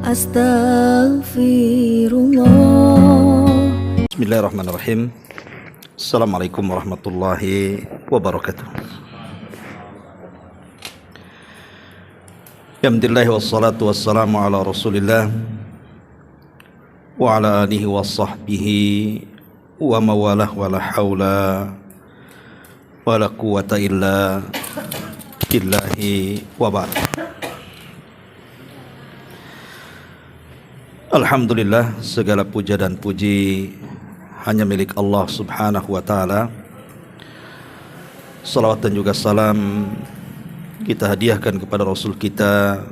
Astaghfirullah. Bismillahirrahmanirrahim. Assalamualaikum warahmatullahi wabarakatuh. Alhamdulillah wassalatu wassalamu ala Rasulillah wa ala alihi wa sahbihi wa mawalah wa la hawla wa la quwata illa billahi wa ba'd. Alhamdulillah, segala puja dan puji hanya milik Allah subhanahu wa ta'ala. Salawat dan juga salam kita hadiahkan kepada Rasul kita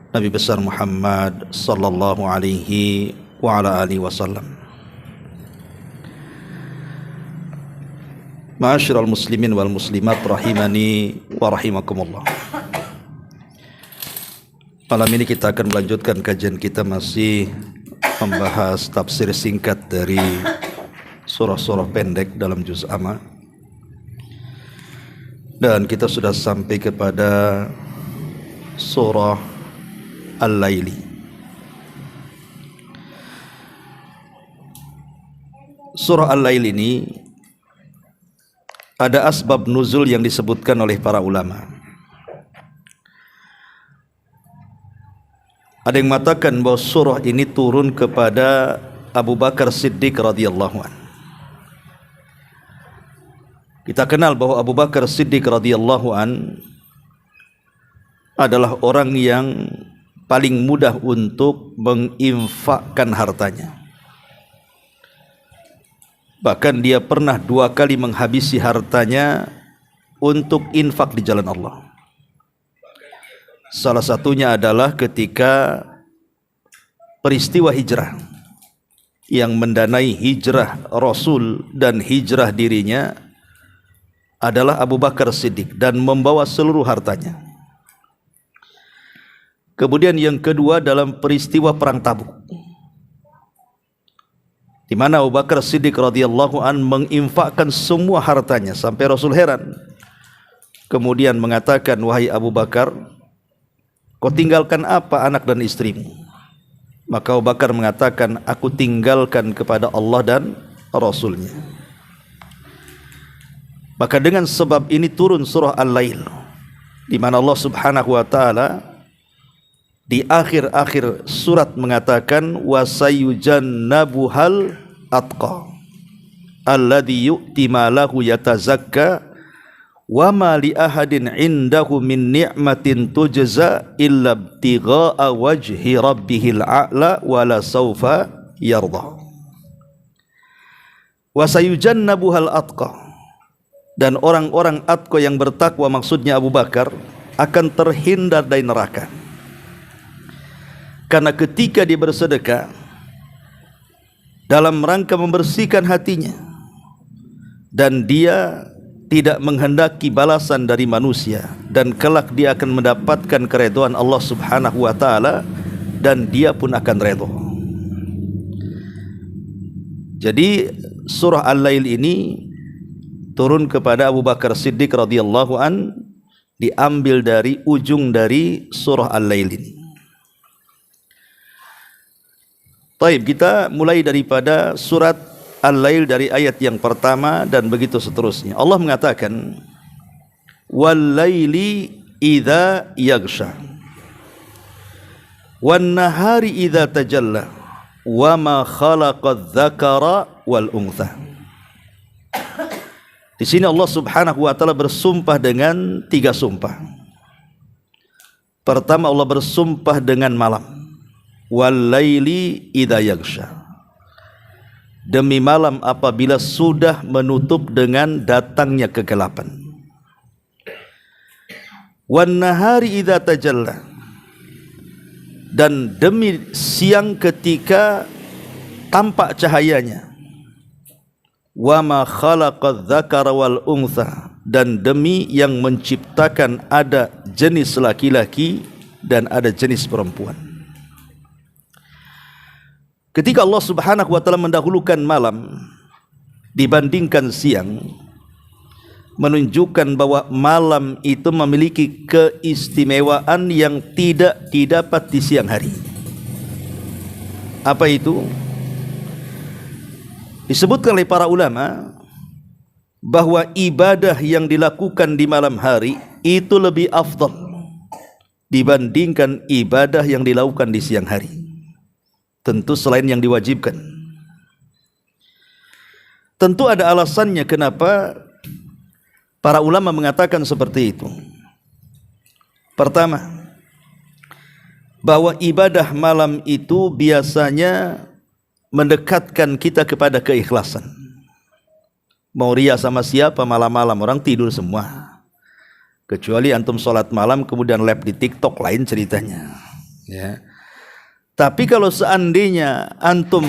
Nabi besar Muhammad sallallahu alaihi wa ala alihi wasallam. Ma'asyiral muslimin wal muslimat rahimani wa rahimakumullah. Malam ini kita akan melanjutkan kajian kita, masih membahas tafsir singkat dari surah-surah pendek dalam juz amma. Dan kita sudah sampai kepada surah Al-Laili. Surah Al-Lail ini ada asbab nuzul yang disebutkan oleh para ulama. Ada yang mengatakan bahwa surah ini turun kepada Abu Bakar Siddiq radhiyallahu anhu. Kita kenal bahwa Abu Bakar Siddiq radhiyallahu anhu adalah orang yang paling mudah untuk menginfakkan hartanya. Bahkan dia pernah 2 kali menghabisi hartanya untuk infak di jalan Allah. Salah satunya adalah ketika peristiwa hijrah yang mendanai hijrah Rasul dan hijrah dirinya adalah Abu Bakar Siddiq dan membawa seluruh hartanya. Kemudian yang kedua dalam peristiwa perang Tabuk, di mana Abu Bakar Siddiq radhiyallahu an menginfakkan semua hartanya sampai Rasul heran. Kemudian mengatakan, "Wahai Abu Bakar, kau tinggalkan apa anak dan istrimu?" Maka Abu Bakar mengatakan, "Aku tinggalkan kepada Allah dan Rasulnya." Maka dengan sebab ini turun surah Al-Lail, di mana Allah subhanahu wa ta'ala di akhir-akhir surat mengatakan, "Wa sayujannabuhal atqa alladhi yu'ti malahu yatazakka wa ma li ahadin indahu min ni'matin tujza illa ibtigha'a wajhi rabbihil a'la wa la sawfa yarda." Wa sayujannabuhal atqa, dan orang-orang atqa yang bertakwa, maksudnya Abu Bakar, akan terhindar dari neraka. Karena ketika dia bersedekah dalam rangka membersihkan hatinya, dan dia tidak menghendaki balasan dari manusia, dan kelak dia akan mendapatkan keridhaan Allah subhanahu wa ta'ala, dan dia pun akan redha. Jadi surah Al-Lail ini turun kepada Abu Bakar Siddiq radhiyallahu an, diambil dari ujung dari surah Al-Lail ini. Baik, kita mulai daripada surat Al-Lail dari ayat yang pertama dan begitu seterusnya. Allah mengatakan, "Wal-laili idza yaghsha wan-nahari idza tajalla wa ma khalaqadz-dzakara wal-untha." Di sini Allah subhanahu wa ta'ala bersumpah dengan 3 sumpah. Pertama, Allah bersumpah dengan malam. Wal-laili idza yaghsha, demi malam apabila sudah menutup dengan datangnya kegelapan. Wan-nahari idza tajalla, dan demi siang ketika tampak cahayanya. Wa ma khalaqadz-dzakara wal untha, dan demi yang menciptakan ada jenis laki-laki dan ada jenis perempuan. Ketika Allah subhanahu wa ta'ala mendahulukan malam dibandingkan siang, menunjukkan bahwa malam itu memiliki keistimewaan yang tidak didapat di siang hari. Apa itu? Disebutkan oleh para ulama bahwa ibadah yang dilakukan di malam hari itu lebih afdal dibandingkan ibadah yang dilakukan di siang hari. Tentu selain yang diwajibkan. Tentu ada alasannya kenapa para ulama mengatakan seperti itu. Pertama, bahwa ibadah malam itu biasanya mendekatkan kita kepada keikhlasan. Mau ria sama siapa malam-malam, orang tidur semua. Kecuali antum sholat malam kemudian live di TikTok, lain ceritanya. Ya. Tapi kalau seandainya antum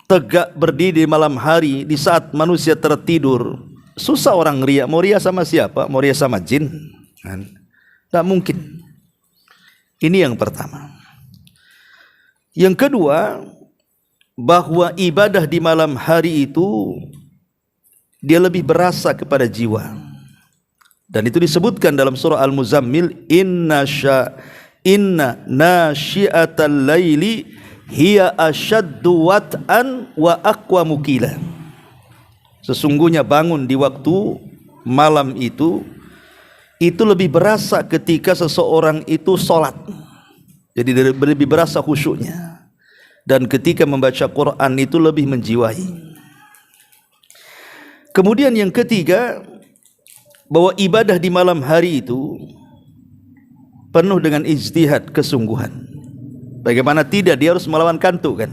tegak berdiri di malam hari di saat manusia tertidur, susah orang ria. Mau ria sama siapa? Mau ria sama jin? Tidak mungkin. Ini yang pertama. Yang kedua, bahwa ibadah di malam hari itu dia lebih berasa kepada jiwa. Dan itu disebutkan dalam surah Al-Muzammil, inna nasyi'atal laili hiya asyaddu wat'an wa aqwamu qila. Sesungguhnya bangun di waktu malam itu lebih berasa ketika seseorang itu sholat. Jadi lebih berasa khusyuknya. Dan ketika membaca Quran itu lebih menjiwai. Kemudian yang ketiga, bahwa ibadah di malam hari itu penuh dengan ijtihad, kesungguhan. Bagaimana tidak, dia harus melawan kantuk kan?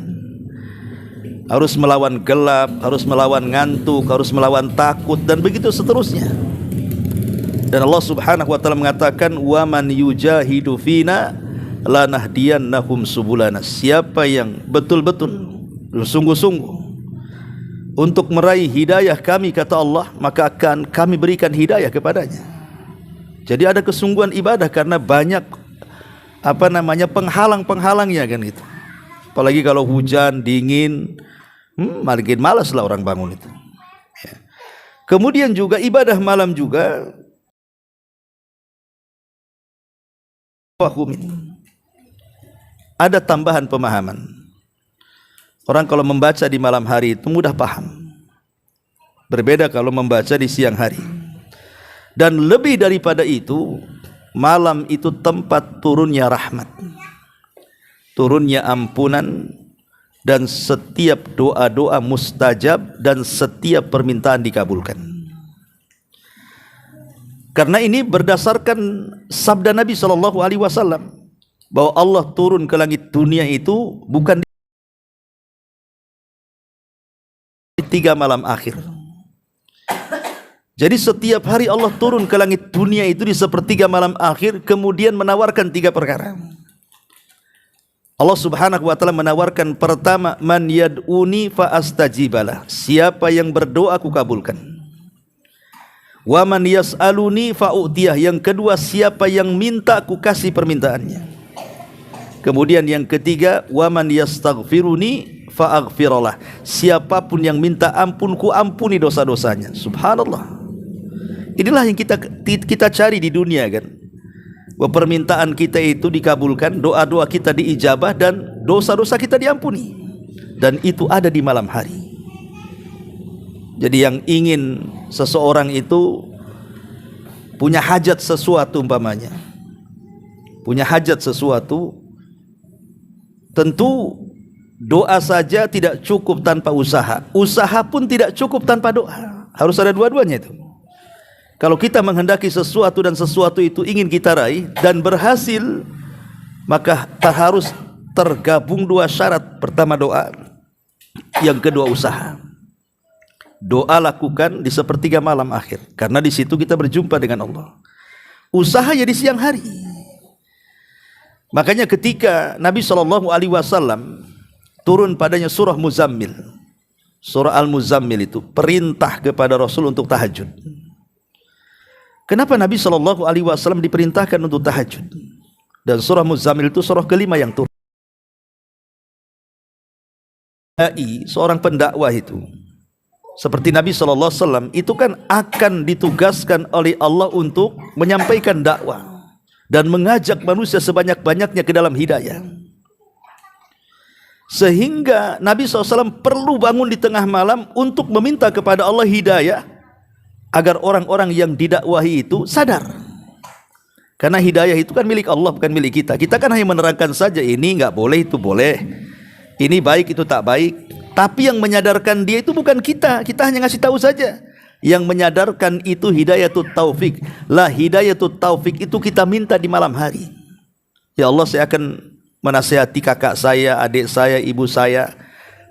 Harus melawan gelap, harus melawan ngantuk, harus melawan takut, dan begitu seterusnya. Dan Allah Subhanahu wa taala mengatakan, "Wa man yujahidu fina lanahdiyannahum subulana." Siapa yang betul-betul sungguh-sungguh untuk meraih hidayah kami, kata Allah, maka akan kami berikan hidayah kepadanya. Jadi ada kesungguhan ibadah karena banyak penghalang-penghalangnya kan gitu. Apalagi kalau hujan, dingin, makin malas lah orang bangun itu. Ya. Kemudian juga ibadah malam juga ada tambahan pemahaman. Orang kalau membaca di malam hari itu mudah paham. Berbeda kalau membaca di siang hari. Dan lebih daripada itu, malam itu tempat turunnya rahmat, turunnya ampunan, dan setiap doa-doa mustajab, dan setiap permintaan dikabulkan. Karena ini berdasarkan sabda Nabi SAW, bahwa Allah turun ke langit dunia itu bukan di 3 malam akhir. Jadi setiap hari Allah turun ke langit dunia itu di sepertiga malam akhir, kemudian menawarkan 3 perkara. Allah Subhanahu wa taala menawarkan, pertama, man yad'uni fa astajibalah. Siapa yang berdoa aku kabulkan. Wa man yas'aluni fa u'tiyah. Yang kedua, siapa yang minta aku kasih permintaannya. Kemudian yang ketiga, wa man yastaghfiruni fa aghfirullah. Siapapun yang minta ampun, ku ampuni dosa-dosanya. Subhanallah. Inilah yang kita cari di dunia kan. Bahwa permintaan kita itu dikabulkan, doa-doa kita diijabah, dan dosa-dosa kita diampuni. Dan itu ada di malam hari. Jadi yang ingin seseorang itu punya hajat sesuatu, umpamanya punya hajat sesuatu, tentu doa saja tidak cukup tanpa usaha. Usaha pun tidak cukup tanpa doa. Harus ada dua-duanya itu. Kalau kita menghendaki sesuatu dan sesuatu itu ingin kita raih dan berhasil, maka harus tergabung 2 syarat. Pertama doa, yang kedua usaha. Doa lakukan di sepertiga malam akhir, karena di situ kita berjumpa dengan Allah. Usaha ya di siang hari. Makanya ketika Nabi SAW turun padanya surah Muzammil, surah Al-Muzammil itu perintah kepada Rasul untuk tahajud. Kenapa Nabi SAW diperintahkan untuk tahajud? Dan surah Muzammil itu surah kelima yang turun. Seorang pendakwah itu, seperti Nabi SAW itu kan akan ditugaskan oleh Allah untuk menyampaikan dakwah dan mengajak manusia sebanyak-banyaknya ke dalam hidayah. Sehingga Nabi SAW perlu bangun di tengah malam untuk meminta kepada Allah hidayah agar orang-orang yang didakwahi itu sadar. Karena hidayah itu kan milik Allah, bukan milik kita. Kita kan hanya menerangkan saja, ini enggak boleh, itu boleh. Ini baik, itu tak baik. Tapi yang menyadarkan dia itu bukan kita. Kita hanya ngasih tahu saja. Yang menyadarkan itu hidayatut taufik. Lah hidayatut taufik itu kita minta di malam hari. Ya Allah, saya akan menasihati kakak saya, adik saya, ibu saya,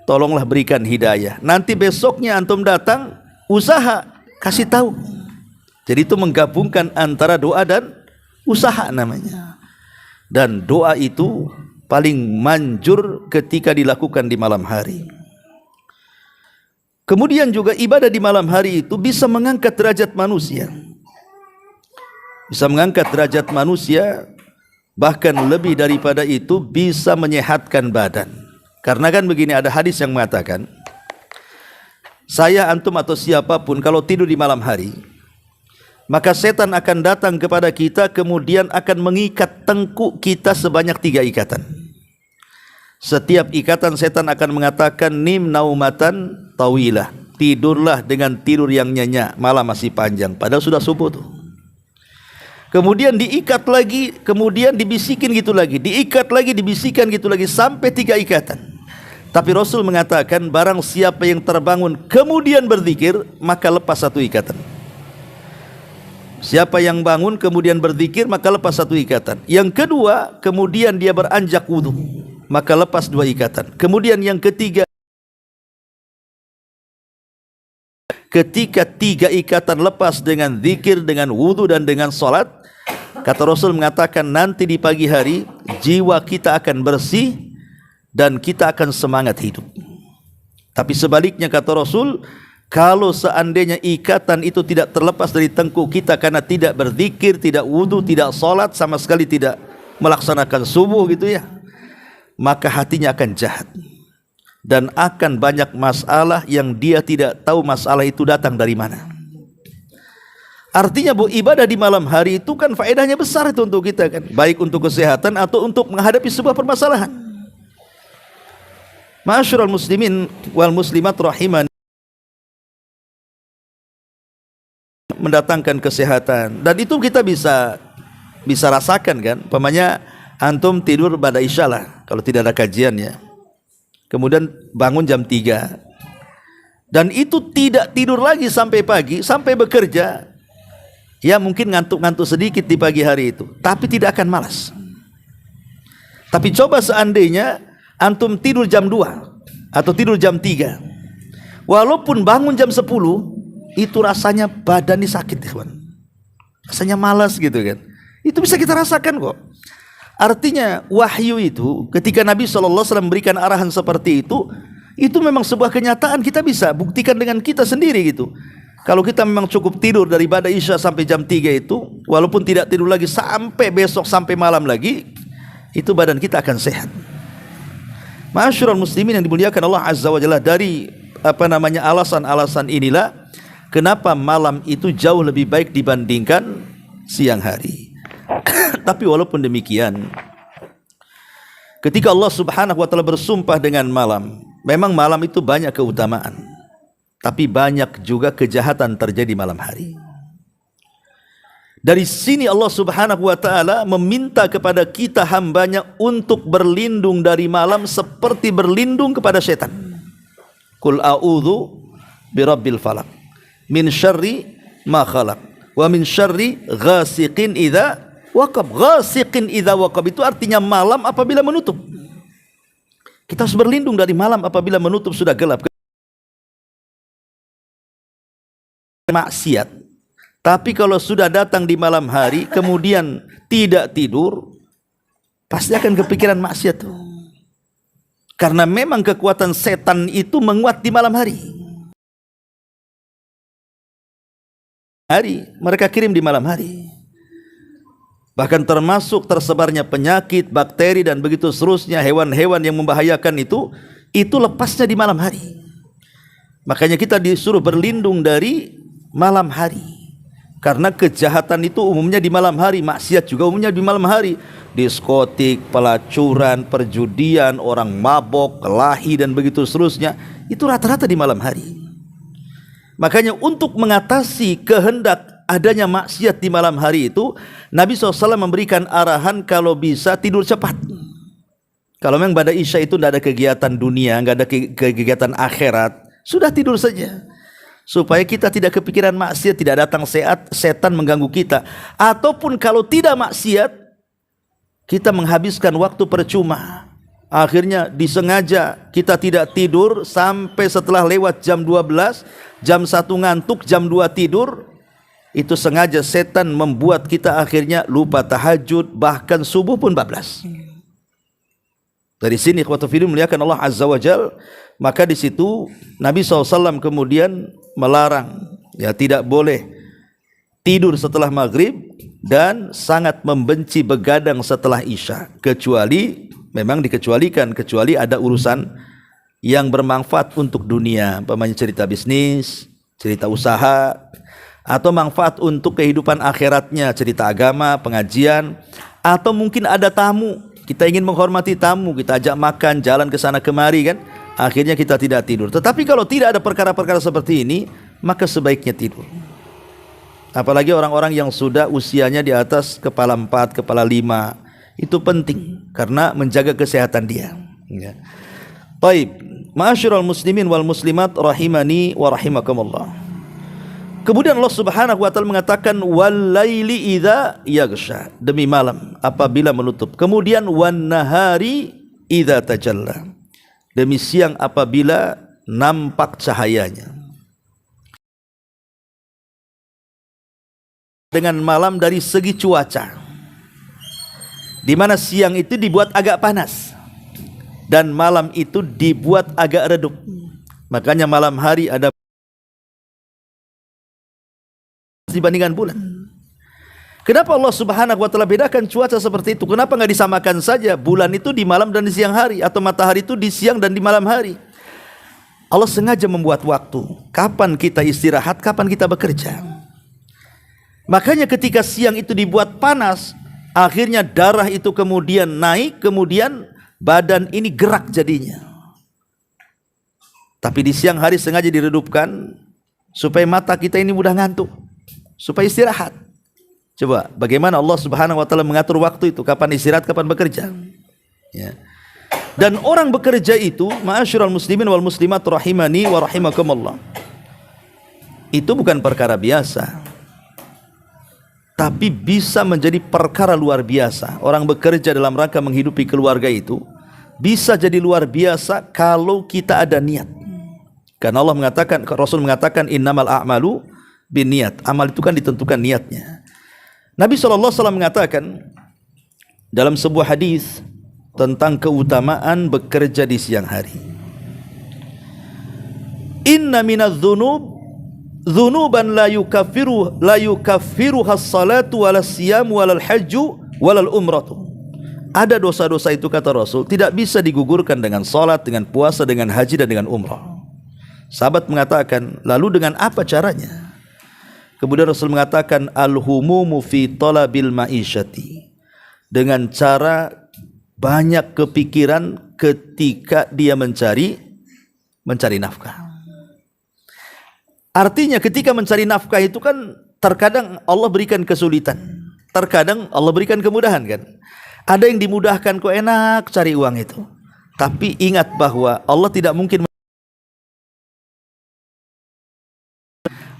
tolonglah berikan hidayah. Nanti besoknya antum datang, usaha, kasih tahu. Jadi itu menggabungkan antara doa dan usaha namanya. Dan doa itu paling manjur ketika dilakukan di malam hari. Kemudian juga ibadah di malam hari itu bisa mengangkat derajat manusia. Bisa mengangkat derajat manusia. Bahkan lebih daripada itu bisa menyehatkan badan. Karena kan begini, ada hadis yang mengatakan, saya, antum atau siapapun kalau tidur di malam hari, maka setan akan datang kepada kita kemudian akan mengikat tengkuk kita sebanyak 3 ikatan. Setiap ikatan setan akan mengatakan, nim naumatan tawilah, tidurlah dengan tidur yang nyenyak, malam masih panjang, padahal sudah subuh tuh. Kemudian diikat lagi, kemudian dibisikin gitu lagi, diikat lagi, dibisikan gitu lagi, sampai 3 ikatan. Tapi Rasul mengatakan, barang siapa yang terbangun kemudian berzikir, maka lepas 1 ikatan. Siapa yang bangun kemudian berzikir, maka lepas 1 ikatan. Yang kedua, kemudian dia beranjak wudu, maka lepas 2 ikatan. Kemudian yang ketiga, ketika 3 ikatan lepas dengan zikir, dengan wudu dan dengan salat, kata Rasul mengatakan, nanti di pagi hari jiwa kita akan bersih dan kita akan semangat hidup. Tapi sebaliknya kata Rasul, kalau seandainya ikatan itu tidak terlepas dari tengkuk kita karena tidak berzikir, tidak wudu, tidak salat, sama sekali tidak melaksanakan subuh gitu ya, maka hatinya akan jahat dan akan banyak masalah yang dia tidak tahu masalah itu datang dari mana. Artinya bu, ibadah di malam hari itu kan faedahnya besar itu untuk kita kan, baik untuk kesehatan atau untuk menghadapi sebuah permasalahan. Ma'asyiral muslimin wal muslimat rahiman, mendatangkan kesehatan, dan itu kita bisa rasakan kan. Umpamanya antum tidur pada isya lah, kalau tidak ada kajian ya, kemudian bangun jam 3 dan itu tidak tidur lagi sampai pagi, sampai bekerja. Ya mungkin ngantuk-ngantuk sedikit di pagi hari itu, tapi tidak akan malas. Tapi coba seandainya antum tidur jam 2 atau tidur jam 3, walaupun bangun jam 10, itu rasanya badan ini sakit ya kawan, rasanya malas gitu kan. Itu bisa kita rasakan kok. Artinya wahyu itu ketika Nabi SAW memberikan arahan seperti itu memang sebuah kenyataan, kita bisa buktikan dengan kita sendiri gitu. Kalau kita memang cukup tidur dari pada isya sampai jam 3 itu, walaupun tidak tidur lagi sampai besok sampai malam lagi, itu badan kita akan sehat. Ma'asyiral muslimin yang dimuliakan Allah Azza wa Jalla, dari alasan-alasan inilah kenapa malam itu jauh lebih baik dibandingkan siang hari. Tapi walaupun demikian, ketika Allah Subhanahu wa taala bersumpah dengan malam, memang malam itu banyak keutamaan, tapi banyak juga kejahatan terjadi malam hari. Dari sini Allah Subhanahu wa taala meminta kepada kita hambanya untuk berlindung dari malam seperti berlindung kepada setan. Qul a'udzu birabbil falaq min syarri ma khalaq wa min syarri ghasiqin idza waqab. Ghasiqin idza waqab itu artinya malam apabila menutup. Kita harus berlindung dari malam apabila menutup, sudah gelap. Maksiat. Tapi kalau sudah datang di malam hari kemudian tidak tidur, pasti akan kepikiran maksiat tuh. Karena memang kekuatan setan itu menguat di malam hari. Mereka kirim di malam hari. Bahkan termasuk tersebarnya penyakit, bakteri dan begitu seterusnya, hewan-hewan yang membahayakan itu lepasnya di malam hari. Makanya kita disuruh berlindung dari malam hari, karena kejahatan itu umumnya di malam hari, maksiat juga umumnya di malam hari. Diskotik, pelacuran, perjudian, orang mabok, kelahi dan begitu seterusnya, itu rata-rata di malam hari. Makanya untuk mengatasi kehendak adanya maksiat di malam hari itu, Nabi SAW memberikan arahan kalau bisa tidur cepat. Kalau memang pada Isya itu tidak ada kegiatan dunia, nggak ada kegiatan akhirat, sudah tidur saja, supaya kita tidak kepikiran maksiat, tidak datang setan mengganggu kita. Ataupun kalau tidak maksiat, kita menghabiskan waktu percuma. Akhirnya disengaja kita tidak tidur sampai setelah lewat jam 12, jam 1 ngantuk, jam 2 tidur. Itu sengaja setan membuat kita akhirnya lupa tahajud, bahkan subuh pun bablas. Dari sini ikhwatu fillah muliakan Allah Azza wa Jal, maka di situ Nabi SAW kemudian melarang, ya, tidak boleh tidur setelah maghrib dan sangat membenci begadang setelah Isya, kecuali memang dikecualikan, kecuali ada urusan yang bermanfaat untuk dunia, umpamanya cerita bisnis, cerita usaha, atau manfaat untuk kehidupan akhiratnya, cerita agama, pengajian, atau mungkin ada tamu, kita ingin menghormati tamu, kita ajak makan, jalan ke sana kemari kan, akhirnya kita tidak tidur. Tetapi kalau tidak ada perkara-perkara seperti ini, maka sebaiknya tidur. Apalagi orang-orang yang sudah usianya di atas kepala 4, kepala 5, itu penting karena menjaga kesehatan dia. Ya. Baik, ma'asyiral muslimin wal muslimat rahimani wa rahimakumullah. Kemudian Allah Subhanahu wa taala mengatakan wal laili idza yaghsha, demi malam apabila menutup. Kemudian wan nahari idza tajalla, demi siang apabila nampak cahayanya. Dengan malam dari segi cuaca, di mana siang itu dibuat agak panas dan malam itu dibuat agak redup. Makanya malam hari ada dibandingkan bulan. Kenapa Allah Subhanahu wa taala bedakan cuaca seperti itu? Kenapa nggak disamakan saja bulan itu di malam dan di siang hari, atau matahari itu di siang dan di malam hari? Allah sengaja membuat waktu kapan kita istirahat, kapan kita bekerja. Makanya ketika siang itu dibuat panas, akhirnya darah itu kemudian naik, kemudian badan ini gerak jadinya. Tapi di siang hari sengaja diredupkan supaya mata kita ini mudah ngantuk, supaya istirahat. Coba bagaimana Allah Subhanahu wa taala mengatur waktu itu, kapan istirahat, kapan bekerja. Ya. Dan orang bekerja itu, ma'asyiral muslimin wal muslimat rahimani wa rahimakumullah, itu bukan perkara biasa, tapi bisa menjadi perkara luar biasa. Orang bekerja dalam rangka menghidupi keluarga itu bisa jadi luar biasa kalau kita ada niat. Karena Allah mengatakan, Rasul mengatakan innamal a'malu binniyat. Amal itu kan ditentukan niatnya. Nabi SAW mengatakan dalam sebuah hadis tentang keutamaan bekerja di siang hari. Inna minadz dzunub dzunuban la yukaffiru has-salatu wala siyam wala al-hajju wala al-umratu. Ada dosa-dosa itu, kata Rasul, tidak bisa digugurkan dengan salat, dengan puasa, dengan haji dan dengan umrah. Sahabat mengatakan, lalu dengan apa caranya? Kemudian Rasul mengatakan al-humumu fi talabil ma'isyati, dengan cara banyak kepikiran ketika dia mencari nafkah. Artinya ketika mencari nafkah itu kan terkadang Allah berikan kesulitan, terkadang Allah berikan kemudahan kan. Ada yang dimudahkan, kok enak cari uang itu. Tapi ingat bahwa Allah tidak mungkin,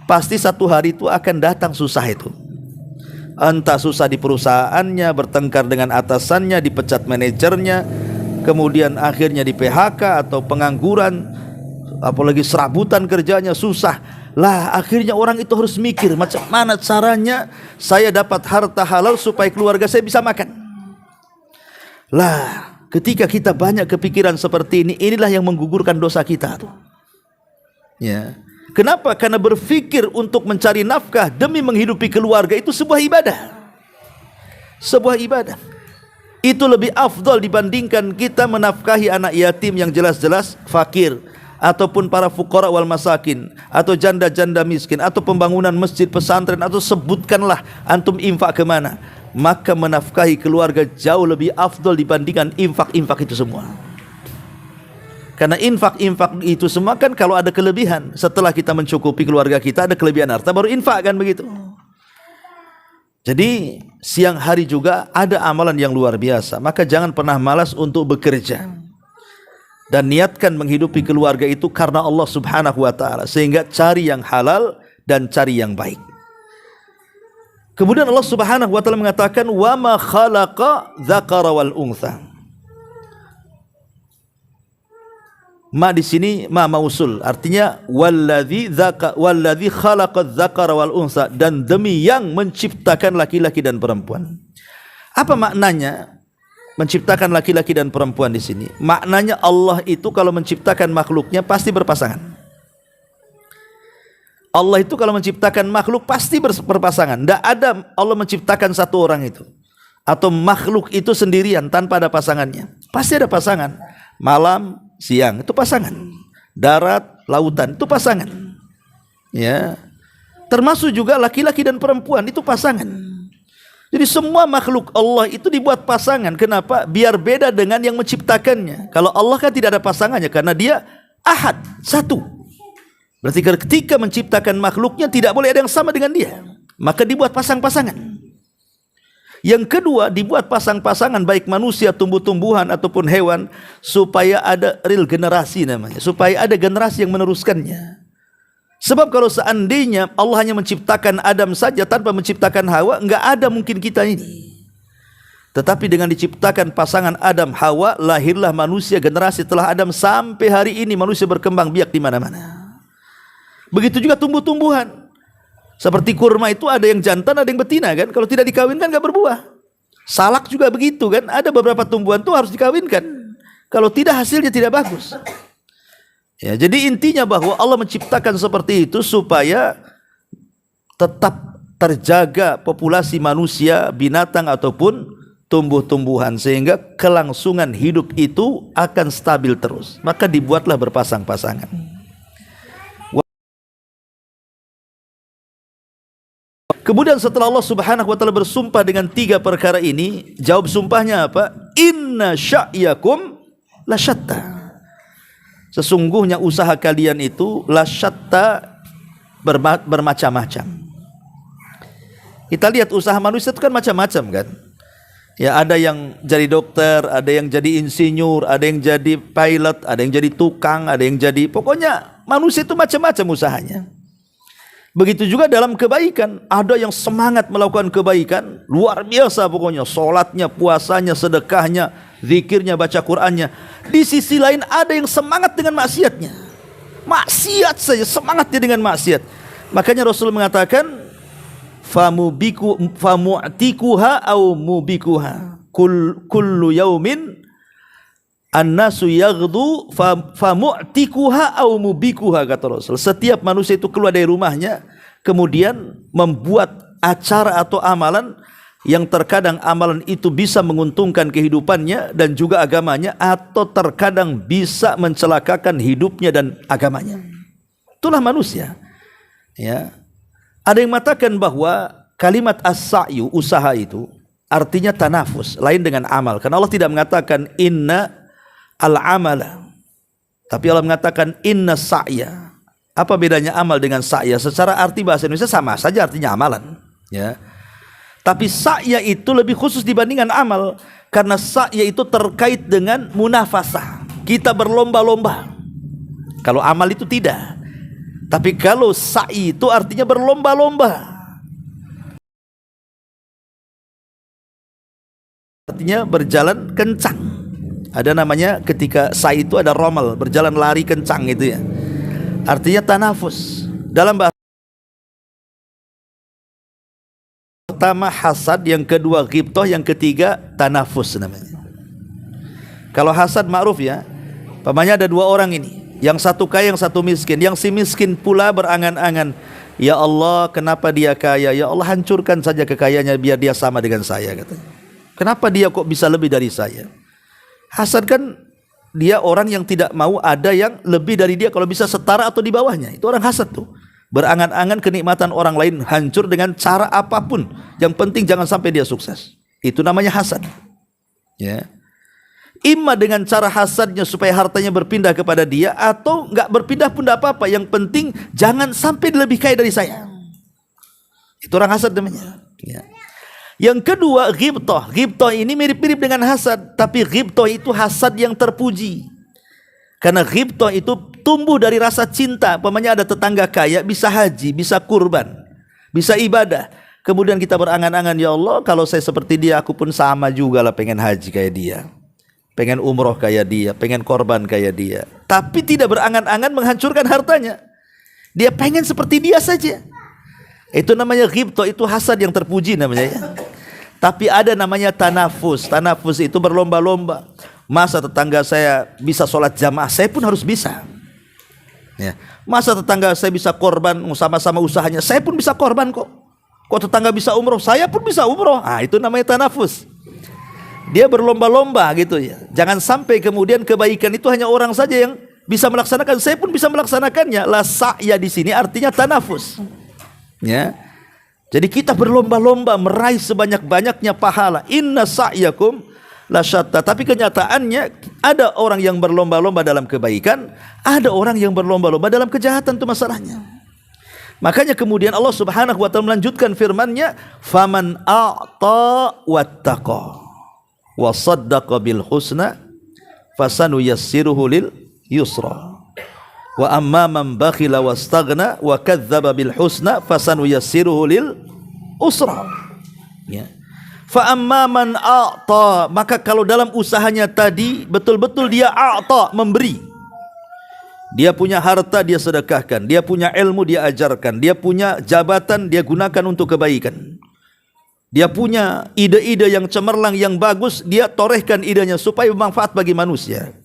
pasti satu hari itu akan datang susah itu. Entah susah di perusahaannya, bertengkar dengan atasannya, dipecat manajernya, kemudian akhirnya di PHK atau pengangguran, apalagi serabutan kerjanya susah. Lah akhirnya orang itu harus mikir macam mana caranya saya dapat harta halal supaya keluarga saya bisa makan. Lah ketika kita banyak kepikiran seperti ini, inilah yang menggugurkan dosa kita tuh. Ya. Kenapa? Karena berpikir untuk mencari nafkah demi menghidupi keluarga itu sebuah ibadah. Sebuah ibadah. Itu lebih afdal dibandingkan kita menafkahi anak yatim yang jelas-jelas fakir, ataupun para fuqara wal masakin, atau janda-janda miskin, atau pembangunan masjid, pesantren, atau sebutkanlah antum infak kemana, maka menafkahi keluarga jauh lebih afdal dibandingkan infak-infak itu semua. Karena infak-infak itu semua kan kalau ada kelebihan, setelah kita mencukupi keluarga kita, ada kelebihan harta, baru infak kan begitu. Jadi siang hari juga ada amalan yang luar biasa. Maka jangan pernah malas untuk bekerja, dan niatkan menghidupi keluarga itu karena Allah subhanahu wa ta'ala, sehingga cari yang halal dan cari yang baik. Kemudian Allah subhanahu wa ta'ala mengatakan, wa ma khalaqa dzakara wal untha. Ma di sini ma mausul, artinya walladzi khalaqa dzakara wal unsa, dan demi yang menciptakan laki-laki dan perempuan. Apa maknanya menciptakan laki-laki dan perempuan di sini? Maknanya Allah itu kalau menciptakan makhluknya pasti berpasangan. Allah itu kalau menciptakan makhluk pasti berpasangan. Tidak ada Allah menciptakan satu orang itu atau makhluk itu sendirian tanpa ada pasangannya. Pasti ada pasangan. Malam, siang itu pasangan, darat, lautan itu pasangan, ya. Termasuk juga laki-laki dan perempuan itu pasangan. Jadi semua makhluk Allah itu dibuat pasangan. Kenapa? Biar beda dengan yang menciptakannya. Kalau Allah kan tidak ada pasangannya karena dia ahad, satu. Berarti ketika menciptakan makhluknya tidak boleh ada yang sama dengan dia, maka dibuat pasang-pasangan. Yang kedua, dibuat pasang-pasangan baik manusia, tumbuh-tumbuhan ataupun hewan, supaya ada real generasi namanya, supaya ada generasi yang meneruskannya. Sebab kalau seandainya Allah hanya menciptakan Adam saja tanpa menciptakan Hawa, enggak ada mungkin kita ini. Tetapi dengan diciptakan pasangan Adam Hawa, lahirlah manusia, generasi setelah Adam sampai hari ini manusia berkembang biak di mana-mana. Begitu juga tumbuh-tumbuhan. Seperti kurma itu ada yang jantan, ada yang betina kan. Kalau tidak dikawinkan nggak berbuah. Salak juga begitu kan. Ada beberapa tumbuhan tuh harus dikawinkan. Kalau tidak hasilnya tidak bagus. Ya, jadi intinya bahwa Allah menciptakan seperti itu supaya tetap terjaga populasi manusia, binatang ataupun tumbuh-tumbuhan, sehingga kelangsungan hidup itu akan stabil terus. Maka dibuatlah berpasang-pasangan. Kemudian setelah Allah subhanahu wa ta'ala bersumpah dengan tiga perkara ini, jawab sumpahnya apa? Inna sya'yakum lasyatta. Sesungguhnya usaha kalian itu lasyatta, bermacam-macam. Kita lihat usaha manusia itu kan macam-macam kan. Ya, ada yang jadi dokter, ada yang jadi insinyur, ada yang jadi pilot, ada yang jadi tukang, ada yang jadi, pokoknya manusia itu macam-macam usahanya. Begitu juga dalam kebaikan, ada yang semangat melakukan kebaikan, luar biasa pokoknya, sholatnya, puasanya, sedekahnya, zikirnya, baca Qur'annya. Di sisi lain ada yang semangat dengan maksiatnya, maksiat saja, semangatnya dengan maksiat. Makanya Rasul mengatakan, famu'tikuha au mubikuha, kullu yaumin annasu yaghdu famu'tikuha au mubikuha, kata Rasul. Setiap manusia itu keluar dari rumahnya, kemudian membuat acara atau amalan yang terkadang amalan itu bisa menguntungkan kehidupannya dan juga agamanya, atau terkadang bisa mencelakakan hidupnya dan agamanya. Itulah manusia. Ya. Ada yang mengatakan bahwa kalimat as-sa'yu, usaha itu artinya tanafus, lain dengan amal. Karena Allah tidak mengatakan inna al-amala, tapi Allah mengatakan inna sa'ya. Apa bedanya amal dengan sa'ya? Secara arti bahasa Indonesia sama saja, artinya amalan, ya. Tapi sa'ya itu lebih khusus dibandingkan amal, karena sa'ya itu terkait dengan munafasah, kita berlomba-lomba. Kalau amal itu tidak. Tapi kalau sa'i itu artinya berlomba-lomba, artinya berjalan kencang. Ada namanya ketika sa'i itu ada romal, berjalan lari kencang gitu ya. Artinya tanafus. Dalam bahasa pertama hasad, yang kedua ghibthah, yang ketiga tanafus namanya. Kalau hasad ma'ruf ya. Pamannya ada dua orang ini, yang satu kaya, yang satu miskin. Yang si miskin pula berangan-angan, ya Allah, kenapa dia kaya? Ya Allah, hancurkan saja kekayaannya biar dia sama dengan saya, katanya. Kenapa dia kok bisa lebih dari saya? Hasad kan dia orang yang tidak mau ada yang lebih dari dia, kalau bisa setara atau di bawahnya. Itu orang hasad tuh. Berangan-angan kenikmatan orang lain hancur dengan cara apapun. Yang penting jangan sampai dia sukses. Itu namanya hasad. Ya. Imma dengan cara hasadnya supaya hartanya berpindah kepada dia, atau enggak berpindah pun tidak apa-apa. Yang penting jangan sampai dia lebih kaya dari saya. Itu orang hasad namanya. Ya. Yang kedua, ghibthah. Ghibthah ini mirip-mirip dengan hasad, tapi ghibthah itu hasad yang terpuji. Karena ghibthah itu tumbuh dari rasa cinta. Umpamanya ada tetangga kaya, bisa haji, bisa kurban, bisa ibadah. Kemudian kita berangan-angan, ya Allah, kalau saya seperti dia, aku pun sama juga lah, pengen haji kayak dia, pengen umroh kayak dia, pengen korban kayak dia. Tapi tidak berangan-angan menghancurkan hartanya. Dia pengen seperti dia saja. Itu namanya ghibthah, itu hasad yang terpuji namanya ya. Tapi ada namanya tanafus. Tanafus itu berlomba-lomba. Masa tetangga saya bisa sholat jamaah, saya pun harus bisa. Ya. Masa tetangga saya bisa korban, sama-sama usahanya, saya pun bisa korban kok. Kok tetangga bisa umroh, saya pun bisa umroh. Ah, itu namanya tanafus. Dia berlomba-lomba gitu ya. Jangan sampai kemudian kebaikan itu hanya orang saja yang bisa melaksanakan, saya pun bisa melaksanakannya. La sa'ya di sini artinya tanafus. Ya. Jadi kita berlomba-lomba meraih sebanyak-banyaknya pahala. Inna sa'yakum lasyatta. Tapi kenyataannya ada orang yang berlomba-lomba dalam kebaikan, ada orang yang berlomba-lomba dalam kejahatan, itu masalahnya. Makanya kemudian Allah Subhanahu wa taala melanjutkan firman-Nya, "Faman a'ta wattaqa wa saddaqa bil husna fasanuyassiruhu lil yusra. Wa amma man bakhila wastaghna wa kadzdzaba bil husna fasanuyassiruhu lil usra." Ya. Fa amma man a'ta, maka kalau dalam usahanya tadi betul-betul dia a'ta, memberi. Dia punya harta, dia sedekahkan. Dia punya ilmu, dia ajarkan. Dia punya jabatan, dia gunakan untuk kebaikan. Dia punya ide-ide yang cemerlang, yang bagus, dia torehkan idenya supaya bermanfaat bagi manusia.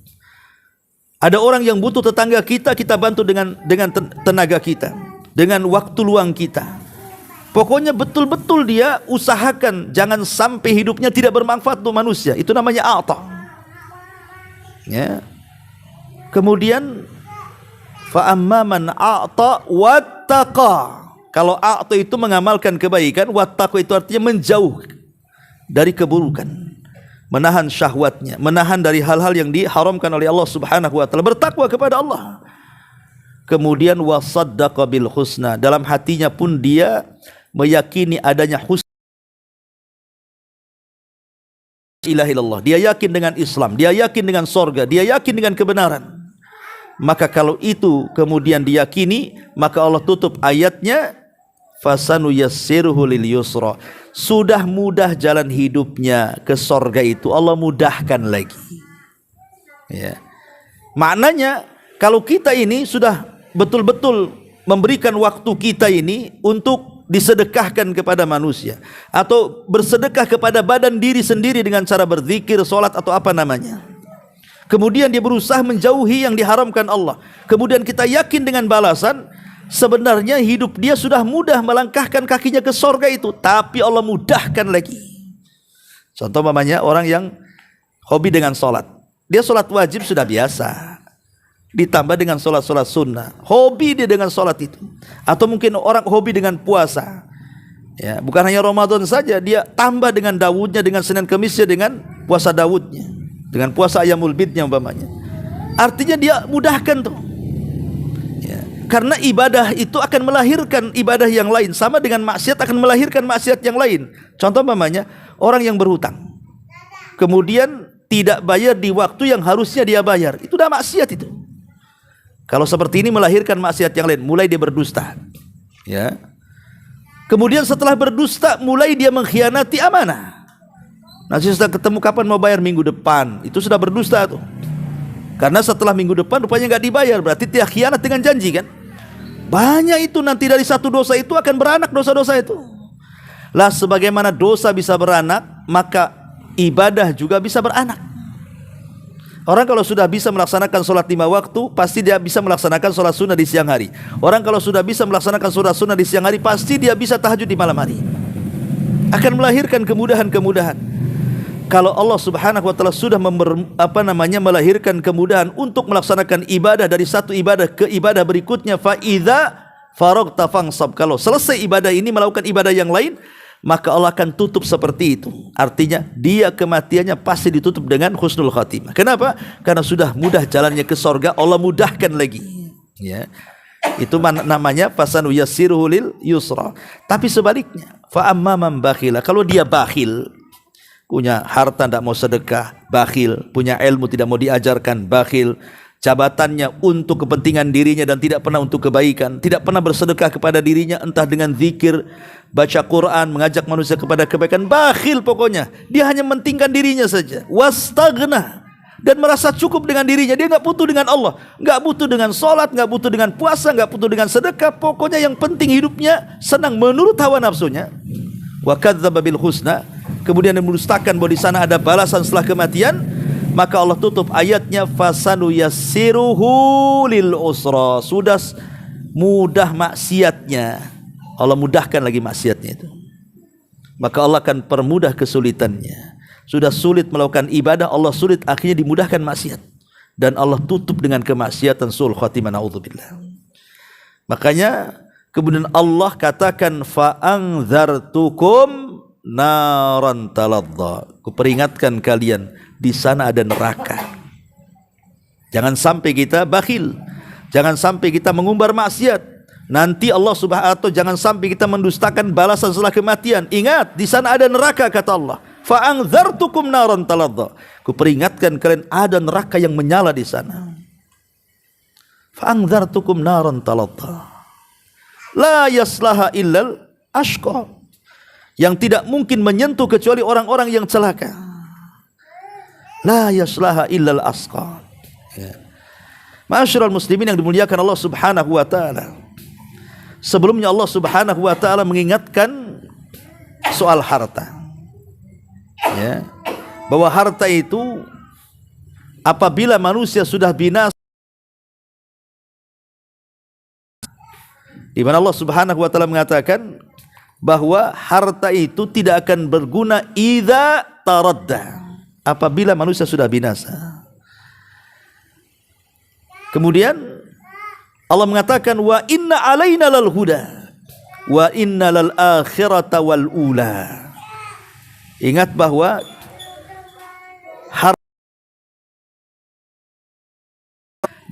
Ada orang yang butuh tetangga kita, kita bantu dengan tenaga kita, dengan waktu luang kita. Pokoknya betul-betul dia usahakan jangan sampai hidupnya tidak bermanfaat untuk manusia. Itu namanya a'ta. Ya. Kemudian fa amma man a'ta wattaqa. Kalau a'ta itu mengamalkan kebaikan, wattaqa itu artinya menjauh dari keburukan, menahan syahwatnya, menahan dari hal-hal yang diharamkan oleh Allah Subhanahu wa taala, bertakwa kepada Allah. Kemudian wasaddaqa bil husna, dalam hatinya pun dia meyakini adanya husna ilaha illallah. Dia yakin dengan Islam, dia yakin dengan sorga, dia yakin dengan kebenaran. Maka kalau itu kemudian diyakini, maka Allah tutup ayatnya, fasanuyassiruhu lil yusra. Sudah mudah jalan hidupnya ke sorga itu, Allah mudahkan lagi. Ya. Maknanya kalau kita ini sudah betul-betul memberikan waktu kita ini untuk disedekahkan kepada manusia, atau bersedekah kepada badan diri sendiri dengan cara berzikir, sholat atau apa namanya. Kemudian dia berusaha menjauhi yang diharamkan Allah. Kemudian kita yakin dengan balasan, sebenarnya hidup dia sudah mudah melangkahkan kakinya ke sorga itu, tapi Allah mudahkan lagi. Contoh mamanya orang yang hobi dengan sholat. Dia sholat wajib sudah biasa, ditambah dengan sholat-sholat sunnah. Hobi dia dengan sholat itu. Atau mungkin orang hobi dengan puasa. Ya, bukan hanya Ramadan saja, dia tambah dengan Dawudnya, dengan Senin Kemisnya, dengan puasa Dawudnya, dengan puasa Ayyamul Bidnya umpamanya. Artinya dia mudahkan tuh. Ya. Karena ibadah itu akan melahirkan ibadah yang lain, sama dengan maksiat akan melahirkan maksiat yang lain. Contoh umpamanya orang yang berhutang, kemudian tidak bayar di waktu yang harusnya dia bayar, itu udah maksiat itu. Kalau seperti ini melahirkan maksiat yang lain, mulai dia berdusta. Ya. Kemudian setelah berdusta, mulai dia mengkhianati amanah. Nanti sudah ketemu kapan mau bayar, minggu depan. Itu sudah berdusta tuh. Karena setelah minggu depan rupanya nggak dibayar, berarti dia khianat dengan janji kan. Banyak itu, nanti dari satu dosa itu akan beranak dosa-dosa itu. Lah sebagaimana dosa bisa beranak, maka ibadah juga bisa beranak. Orang kalau sudah bisa melaksanakan sholat 5 waktu, pasti dia bisa melaksanakan sholat sunnah di siang hari. Orang kalau sudah bisa melaksanakan sholat sunnah di siang hari, pasti dia bisa tahajud di malam hari. Akan melahirkan kemudahan-kemudahan. Kalau Allah Subhanahu wa taala sudah melahirkan kemudahan untuk melaksanakan ibadah dari satu ibadah ke ibadah berikutnya, fa idza faragta fansab, kalau selesai ibadah ini melakukan ibadah yang lain, maka Allah akan tutup seperti itu. Artinya dia kematiannya pasti ditutup dengan husnul khatimah. Kenapa? Karena sudah mudah jalannya ke sorga, Allah mudahkan lagi. Ya, itu namanya fasanu yassiruhu lil yusra. Tapi sebaliknya, fa amma man bakhila, kalau dia bakhil, punya harta tidak mau sedekah, bakhil, punya ilmu tidak mau diajarkan, bakhil, jabatannya untuk kepentingan dirinya dan tidak pernah untuk kebaikan, tidak pernah bersedekah kepada dirinya, entah dengan zikir, baca Quran, mengajak manusia kepada kebaikan, bakhil pokoknya. Dia hanya mementingkan dirinya saja. Wastaghna, dan merasa cukup dengan dirinya. Dia enggak butuh dengan Allah, enggak butuh dengan salat, enggak butuh dengan puasa, enggak butuh dengan sedekah. Pokoknya yang penting hidupnya senang menurut hawa nafsunya. Wa kadzdzaba bil husna, kemudian mendustakan bahwa di sana ada balasan setelah kematian. Maka Allah tutup ayatnya, fasanu yassiruhu lil usra, sudah mudah maksiatnya, Allah mudahkan lagi maksiatnya itu. Maka Allah akan permudah kesulitannya. Sudah sulit melakukan ibadah, Allah sulit, akhirnya dimudahkan maksiat, dan Allah tutup dengan kemaksiatan, sul khatimah, naudzubillah. Makanya kemudian Allah katakan, fa anzartukum naran taladza, kuperingatkan kalian, di sana ada neraka. Jangan sampai kita bakhil, jangan sampai kita mengumbar maksiat. Nanti Allah Subhanahu wa taala, jangan sampai kita mendustakan balasan setelah kematian. Ingat, di sana ada neraka, kata Allah. Fa anzartukum naran taladza, kuperingatkan kalian ada neraka yang menyala di sana. Fa anzartukum naran taladza la yaslaha illal ashqa, yang tidak mungkin menyentuh kecuali orang-orang yang celaka. La yaslaha illal asqa. Ya. Ma'asyiral muslimin yang dimuliakan Allah Subhanahu wa taala. Sebelumnya Allah Subhanahu wa taala mengingatkan soal harta. Ya. Bahwa harta itu apabila manusia sudah binasa, di mana Allah Subhanahu wa taala mengatakan bahwa harta itu tidak akan berguna idza taradda, apabila manusia sudah binasa. Kemudian Allah mengatakan, wa inna alaina lal huda wa inna lal akhirata wal ula. Ingat bahwa harta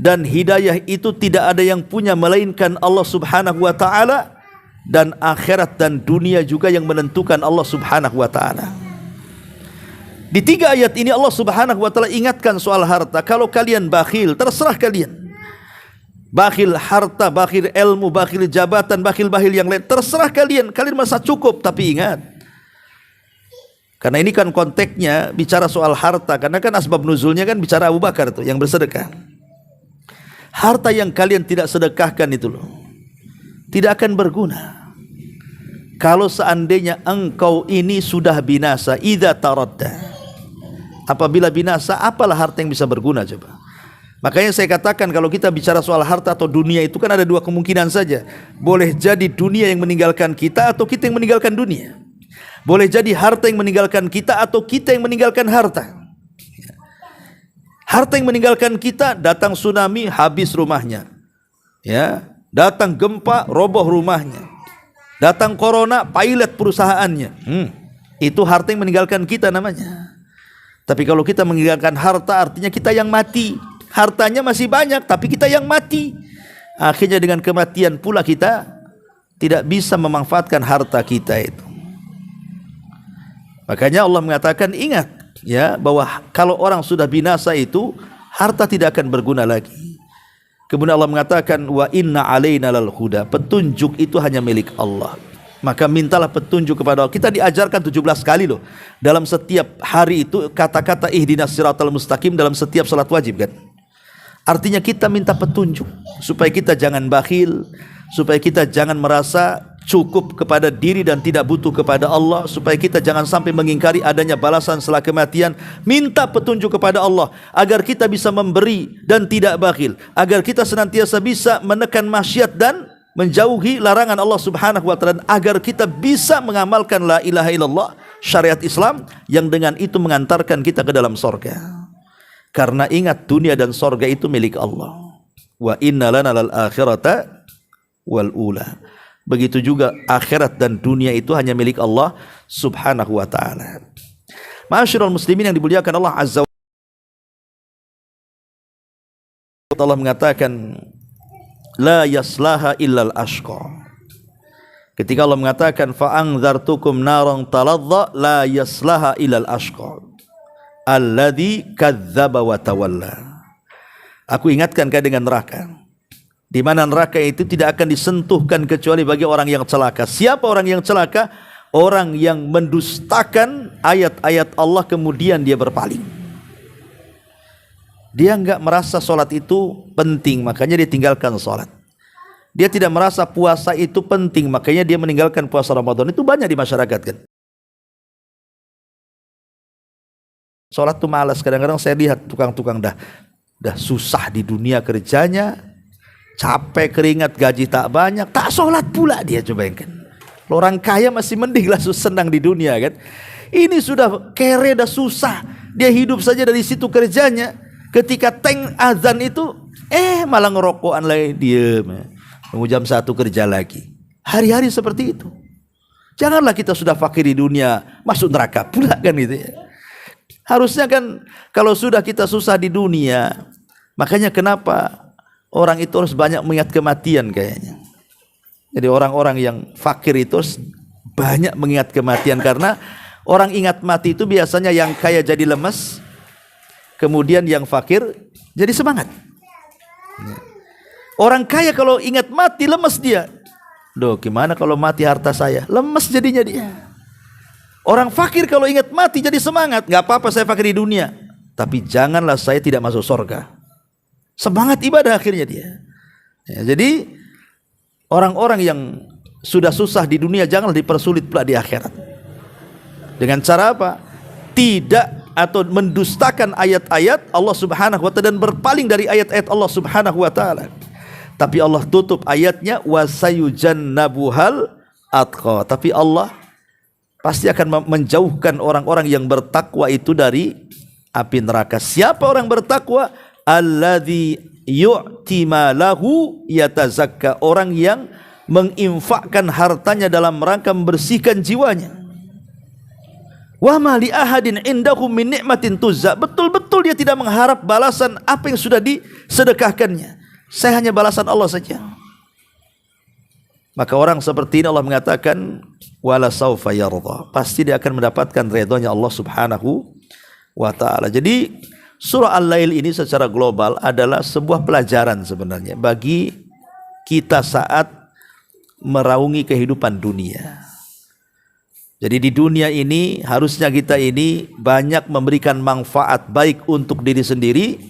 dan hidayah itu tidak ada yang punya melainkan Allah Subhanahu wa taala, dan akhirat dan dunia juga yang menentukan Allah Subhanahu wa taala. Di 3 ayat ini Allah Subhanahu wa taala ingatkan soal harta. Kalau kalian bakhil, terserah kalian. Bakhil harta, bakhil ilmu, bakhil jabatan, bakhil yang lain, terserah kalian. Kalian merasa cukup, tapi ingat, karena ini kan konteksnya bicara soal harta, karena kan asbab nuzulnya kan bicara Abu Bakar tuh yang bersedekah. Harta yang kalian tidak sedekahkan itu loh, tidak akan berguna kalau seandainya engkau ini sudah binasa. Idza taradda, apabila binasa, apalah harta yang bisa berguna coba? Makanya saya katakan, kalau kita bicara soal harta atau dunia itu kan ada 2 kemungkinan saja. Boleh jadi dunia yang meninggalkan kita, atau kita yang meninggalkan dunia. Boleh jadi harta yang meninggalkan kita, atau kita yang meninggalkan harta. Harta yang meninggalkan kita, datang tsunami, habis rumahnya. Ya, datang gempa, roboh rumahnya. Datang corona, pilot perusahaannya. Itu harta yang meninggalkan kita namanya. Tapi kalau kita meninggalkan harta, artinya kita yang mati. Hartanya masih banyak, tapi kita yang mati. Akhirnya dengan kematian pula kita tidak bisa memanfaatkan harta kita itu. Makanya Allah mengatakan, ingat ya, bahwa kalau orang sudah binasa itu, harta tidak akan berguna lagi. Kemudian Allah mengatakan, wa inna alaina lal huda, petunjuk itu hanya milik Allah. Maka mintalah petunjuk kepada Allah. Kita diajarkan 17 kali loh dalam setiap hari itu kata-kata ihdinas siratal mustaqim dalam setiap salat wajib kan. Artinya kita minta petunjuk supaya kita jangan bakhil, supaya kita jangan merasa cukup kepada diri dan tidak butuh kepada Allah, supaya kita jangan sampai mengingkari adanya balasan setelah kematian. Minta petunjuk kepada Allah agar kita bisa memberi dan tidak bakhil, agar kita senantiasa bisa menekan maksiat dan menjauhi larangan Allah Subhanahu wa taala, agar kita bisa mengamalkan la ilaha illallah syariat Islam yang dengan itu mengantarkan kita ke dalam sorga. Karena ingat, dunia dan sorga itu milik Allah. Wa inna lana lal akhirata wal ula. Begitu juga akhirat dan dunia itu hanya milik Allah subhanahu wa ta'ala. Ma'asyiral muslimin yang dimuliakan Allah azza wa jalla, Allah mengatakan la yaslaha illal ashqa. Ketika Allah mengatakan fa'anzartukum naran taladza la yaslaha illal ashqa alladzi kadzdzaba wa tawalla. Aku ingatkan kau dengan neraka, di mana neraka itu tidak akan disentuhkan kecuali bagi orang yang celaka. Siapa orang yang celaka? Orang yang mendustakan ayat-ayat Allah kemudian dia berpaling. Dia enggak merasa sholat itu penting, makanya dia tinggalkan sholat. Dia tidak merasa puasa itu penting, makanya dia meninggalkan puasa Ramadan. Itu banyak di masyarakat kan. Sholat itu malas. Kadang-kadang saya lihat tukang-tukang dah susah di dunia kerjanya, capek, keringat, gaji tak banyak, tak sholat pula dia. Coba kan. Orang kaya masih mending lah senang di dunia kan. Ini sudah kere, dah susah. Dia hidup saja dari situ kerjanya. Ketika teng azan itu, malah ngerokokan lagi, diem. Tunggu jam 1 kerja lagi. Hari-hari seperti itu. Janganlah kita sudah fakir di dunia masuk neraka pula kan gitu ya. Harusnya kan kalau sudah kita susah di dunia, makanya kenapa orang itu harus banyak mengingat kematian kayaknya. Jadi orang-orang yang fakir itu harus banyak mengingat kematian, karena orang ingat mati itu biasanya yang kaya jadi lemes, kemudian yang fakir jadi semangat. Orang kaya kalau ingat mati lemes dia. Duh, gimana kalau mati harta saya? Lemes jadinya dia. Orang fakir kalau ingat mati jadi semangat. Gak apa-apa saya fakir di dunia, tapi janganlah saya tidak masuk surga. Semangat ibadah akhirnya dia. Ya, jadi orang-orang yang sudah susah di dunia janganlah dipersulit pula di akhirat. Dengan cara apa? Tidak atau mendustakan ayat-ayat Allah subhanahu wa ta'ala dan berpaling dari ayat-ayat Allah subhanahu wa ta'ala. Tapi Allah tutup ayatnya wasayujannabuhal atqa. Tapi Allah pasti akan menjauhkan orang-orang yang bertakwa itu dari api neraka. Siapa orang bertakwa? Alladzi yu'ti malahu yatazakka. Orang yang menginfakkan hartanya dalam rangka membersihkan jiwanya. Wa ma li ahadin indahum min ni'matin tuzza. Betul-betul dia tidak mengharap balasan apa yang sudah disedekahkannya. Saya hanya balasan Allah saja. Maka orang seperti ini Allah mengatakan wala saufa yarda. Pasti dia akan mendapatkan redanya Allah subhanahu wa ta'ala. Jadi surah Al-Lail ini secara global adalah sebuah pelajaran sebenarnya bagi kita saat meraungi kehidupan dunia. Jadi di dunia ini harusnya kita ini banyak memberikan manfaat baik untuk diri sendiri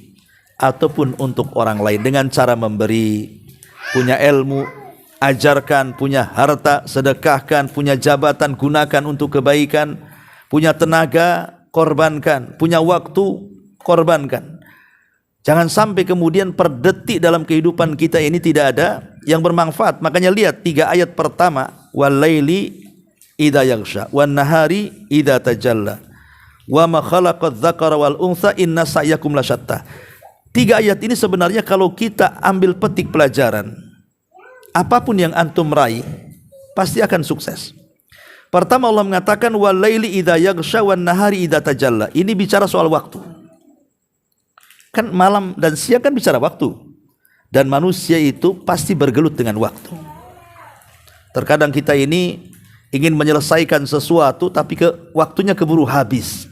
ataupun untuk orang lain dengan cara memberi. Punya ilmu, ajarkan. Punya harta, sedekahkan. Punya jabatan, gunakan untuk kebaikan. Punya tenaga, korbankan. Punya waktu, korbankan. Jangan sampai kemudian per detik dalam kehidupan kita ini tidak ada yang bermanfaat. Makanya lihat 3 ayat pertama, wal-laili idza yaghsha wan nahari idza tajalla wa ma khalaqadz dzakara wal untha inna sa'yakum lasyatta. 3 ayat ini sebenarnya kalau kita ambil petik pelajaran, apapun yang antum raih pasti akan sukses. Pertama Allah mengatakan wal-laili idza yaghsha wan nahari idza tajalla. Ini bicara soal waktu. Kan malam dan siang kan bicara waktu. Dan manusia itu pasti bergelut dengan waktu. Terkadang kita ini ingin menyelesaikan sesuatu tapi waktunya keburu habis.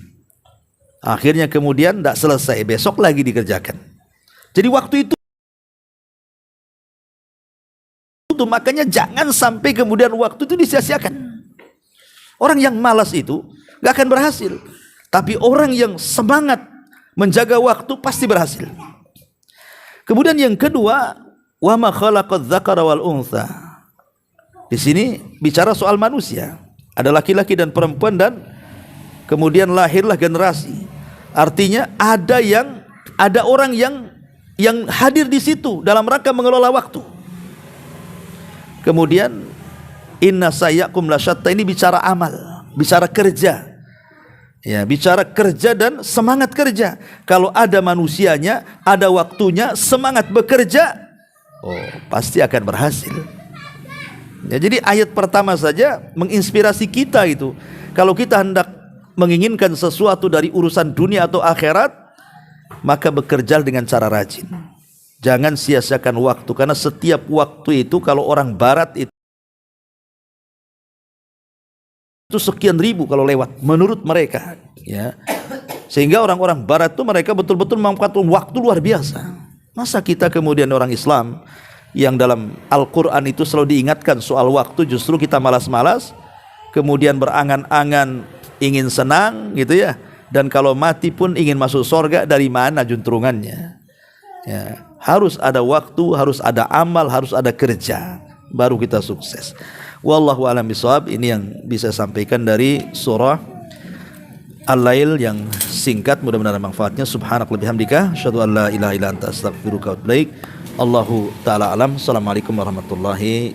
Akhirnya kemudian tidak selesai, besok lagi dikerjakan. Jadi waktu itu makanya jangan sampai kemudian waktu itu disia-siakan. Orang yang malas itu gak akan berhasil. Tapi orang yang semangat menjaga waktu pasti berhasil. Kemudian yang kedua, wa ma khalaqadz dzakara wal untha. Di sini bicara soal manusia. Ada laki-laki dan perempuan dan kemudian lahirlah generasi. Artinya ada orang yang hadir di situ dalam rangka mengelola waktu. Kemudian inna sayyakum lasyatta, ini bicara amal, bicara kerja. Ya, bicara kerja dan semangat kerja. Kalau ada manusianya, ada waktunya, semangat bekerja, oh, pasti akan berhasil. Ya, jadi ayat pertama saja menginspirasi kita itu. Kalau kita hendak menginginkan sesuatu dari urusan dunia atau akhirat, maka bekerja dengan cara rajin. Jangan sia-siakan waktu, karena setiap waktu itu kalau orang barat itu sekian ribu kalau lewat menurut mereka, ya. Sehingga orang-orang barat itu mereka betul-betul memanfaatkan waktu luar biasa. Masa kita kemudian orang Islam yang dalam Al-Quran itu selalu diingatkan soal waktu, justru kita malas-malas, kemudian berangan-angan ingin senang gitu ya, dan kalau mati pun ingin masuk surga, dari mana juntrungannya? Ya, harus ada waktu, harus ada amal, harus ada kerja, baru kita sukses. Wallahu a'lam bishawab. Ini yang bisa sampaikan dari surah Al-Lail yang singkat, mudah-mudahan manfaatnya. Subhanaka wa bihamdika asyhadu an la ilaha illa anta astaghfiruka wa atubu ilaik. Allahu taala alam. Assalamualaikum warahmatullahi